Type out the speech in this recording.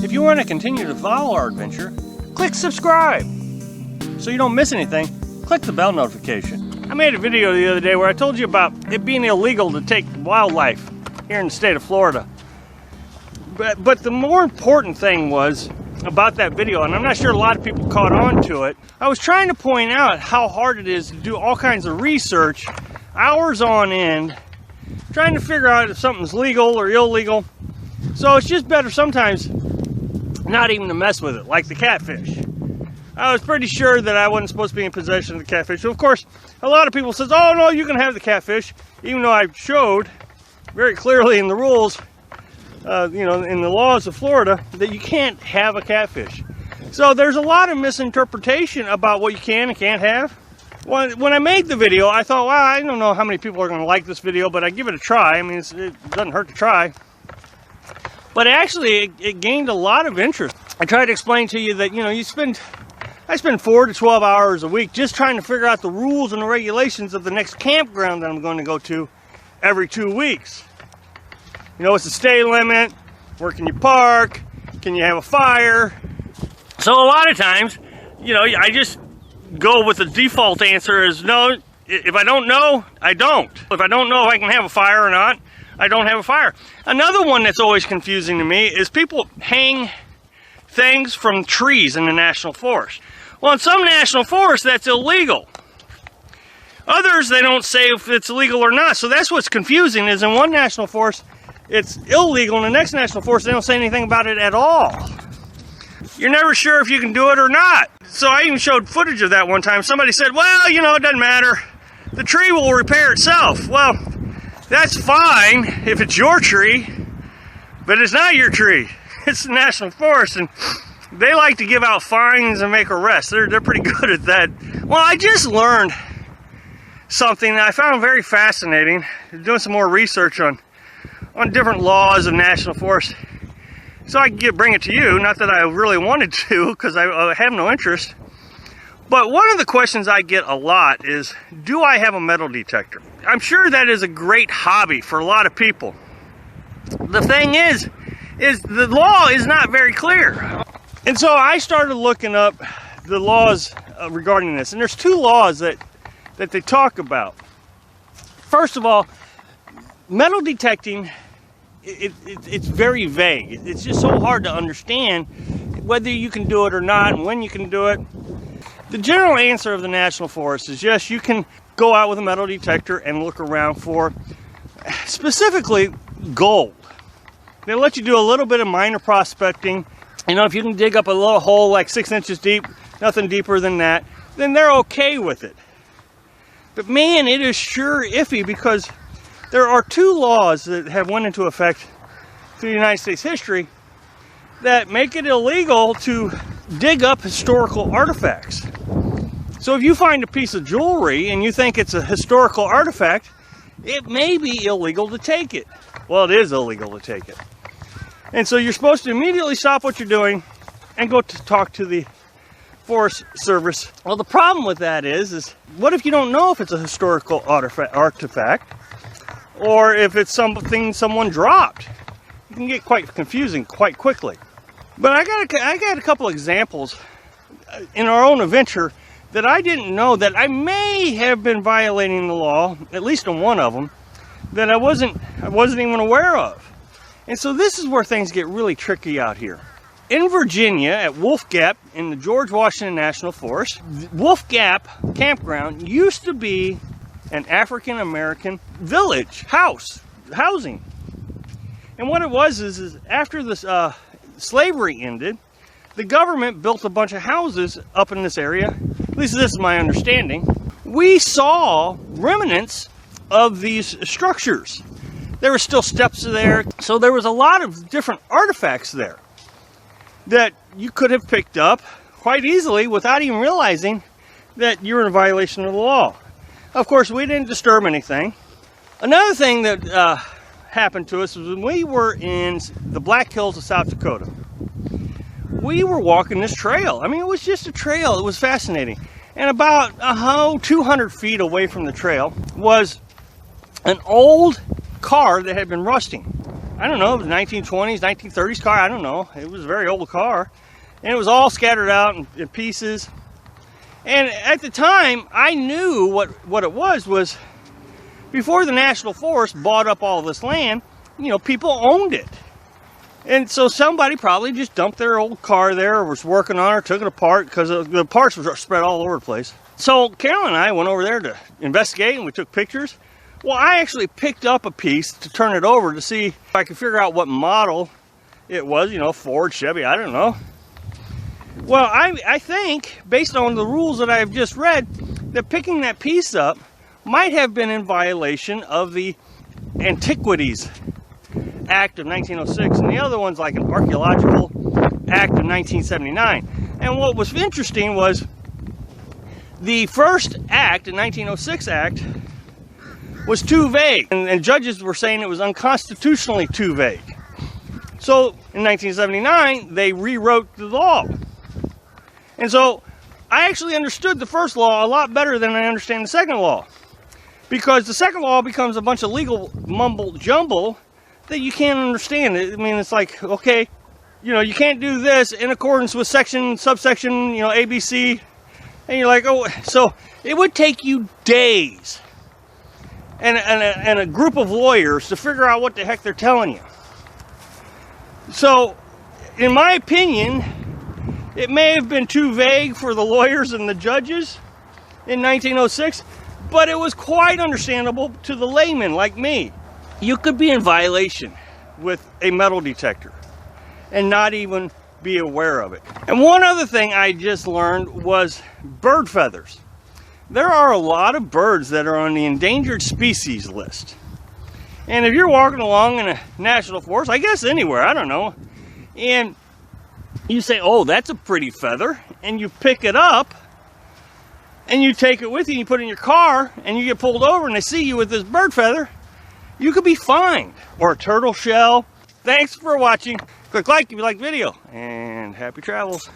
If you want to continue to follow our adventure, click subscribe. So you don't miss anything, click the bell notification. I made a video the other day where I told you about it being illegal to take wildlife here in the state of Florida. But the more important thing was about that video, and I'm not sure a lot of people caught on to it, I was trying to point out how hard it is to do all kinds of research, hours on end, trying to figure out if something's legal or illegal. So it's just better sometimes not even to mess with it, like the catfish. I was pretty sure that I wasn't supposed to be in possession of the catfish. So of course, a lot of people says, oh no, you can have the catfish, even though I showed very clearly in the rules, in the laws of Florida, that you can't have a catfish. So there's a lot of misinterpretation about what you can and can't have. When I made the video, I thought, well, I don't know how many people are going to like this video, but I give it a try. I mean, it doesn't hurt to try. But actually, it gained a lot of interest. I tried to explain to you that, I spend 4 to 12 hours a week just trying to figure out the rules and the regulations of the next campground that I'm going to go to every 2 weeks. What's the stay limit? Where can you park? Can you have a fire? So a lot of times, I just go with the default answer is no. If I don't know, I don't. If I don't know if I can have a fire or not, I don't have a fire. Another one that's always confusing to me is people hang things from trees in the national forest. Well, in some national forests, that's illegal. Others, they don't say if it's illegal or not. So that's what's confusing, is in one national forest, it's illegal. In the next national forest, they don't say anything about it at all. You're never sure if you can do it or not. So I even showed footage of that one time. Somebody said, well, it doesn't matter. The tree will repair itself. Well, that's fine if it's your tree, but it's not your tree. It's the national forest, and they like to give out fines and make arrests. They're pretty good at that. Well, I just learned something that I found very fascinating, doing some more research on different laws of national forests. So I can bring it to you, not that I really wanted to, because I have no interest. But one of the questions I get a lot is, do I have a metal detector? I'm sure that is a great hobby for a lot of people. The thing is the law is not very clear. And so I started looking up the laws regarding this. And there's 2 laws that they talk about. First of all, metal detecting, it's very vague. It's just so hard to understand whether you can do it or not and when you can do it. The general answer of the National Forest is yes, you can go out with a metal detector and look around for specifically gold. They let you do a little bit of minor prospecting. If you can dig up a little hole like 6 inches deep, nothing deeper than that, then they're okay with it. But man, it is sure iffy, because there are 2 laws that have went into effect through United States history that make it illegal to dig up historical artifacts. So if you find a piece of jewelry and you think it's a historical artifact, it may be illegal to take it. Well, it is illegal to take it. And so you're supposed to immediately stop what you're doing and go to talk to the Forest Service. Well, the problem with that is what if you don't know if it's a historical artifact or if it's something someone dropped? It can get quite confusing quite quickly. But I got a couple examples in our own adventure that I didn't know that I may have been violating the law, at least on one of them, that I wasn't even aware of. And so this is where things get really tricky out here. In Virginia, at Wolf Gap, in the George Washington National Forest, Wolf Gap Campground used to be an African-American village housing. And what it was is after this slavery ended, the government built a bunch of houses up in this area. At least this is my understanding. We saw remnants of these structures. There were still steps there, so there was a lot of different artifacts there that you could have picked up quite easily without even realizing that you were in violation of the law. Of course, we didn't disturb anything. Another thing that happened to us was when we were in the Black Hills of South Dakota. We were walking this trail. I mean, it was just a trail. It was fascinating. And about 200 feet away from the trail was an old car that had been rusting. I don't know, it was 1920s, 1930s car, I don't know. It was a very old car. And it was all scattered out in pieces. And at the time, I knew what it was before the National Forest bought up all this land, you know, people owned it. And so somebody probably just dumped their old car there, or was working on it, or took it apart, because the parts were spread all over the place. So Carolyn and I went over there to investigate, and we took pictures. Well, I actually picked up a piece to turn it over to see if I could figure out what model it was, you know, Ford, Chevy, I don't know. Well, I think, based on the rules that I've just read, that picking that piece up might have been in violation of the Antiquities Act of 1906, and the other one's like an Archaeological Act of 1979. And what was interesting was the first act, the 1906 Act, was too vague, and judges were saying it was unconstitutionally too vague. So in 1979, they rewrote the law. And so I actually understood the first law a lot better than I understand the second law, because the second law becomes a bunch of legal mumble jumble that you can't understand. I mean, it's like, okay, you know, you can't do this in accordance with section, subsection, you know, ABC. And you're like, oh, so it would take you days and a group of lawyers to figure out what the heck they're telling you. So, in my opinion, it may have been too vague for the lawyers and the judges in 1906, but it was quite understandable to the layman like me. You could be in violation with a metal detector and not even be aware of it. And one other thing I just learned was bird feathers. There are a lot of birds that are on the endangered species list. And if you're walking along in a national forest, I guess anywhere, I don't know, and you say, oh, that's a pretty feather, and you pick it up, and you take it with you, and you put it in your car, and you get pulled over, and they see you with this bird feather, you could be fined. Or a turtle shell. Thanks for watching. Click like if you like the video, and happy travels.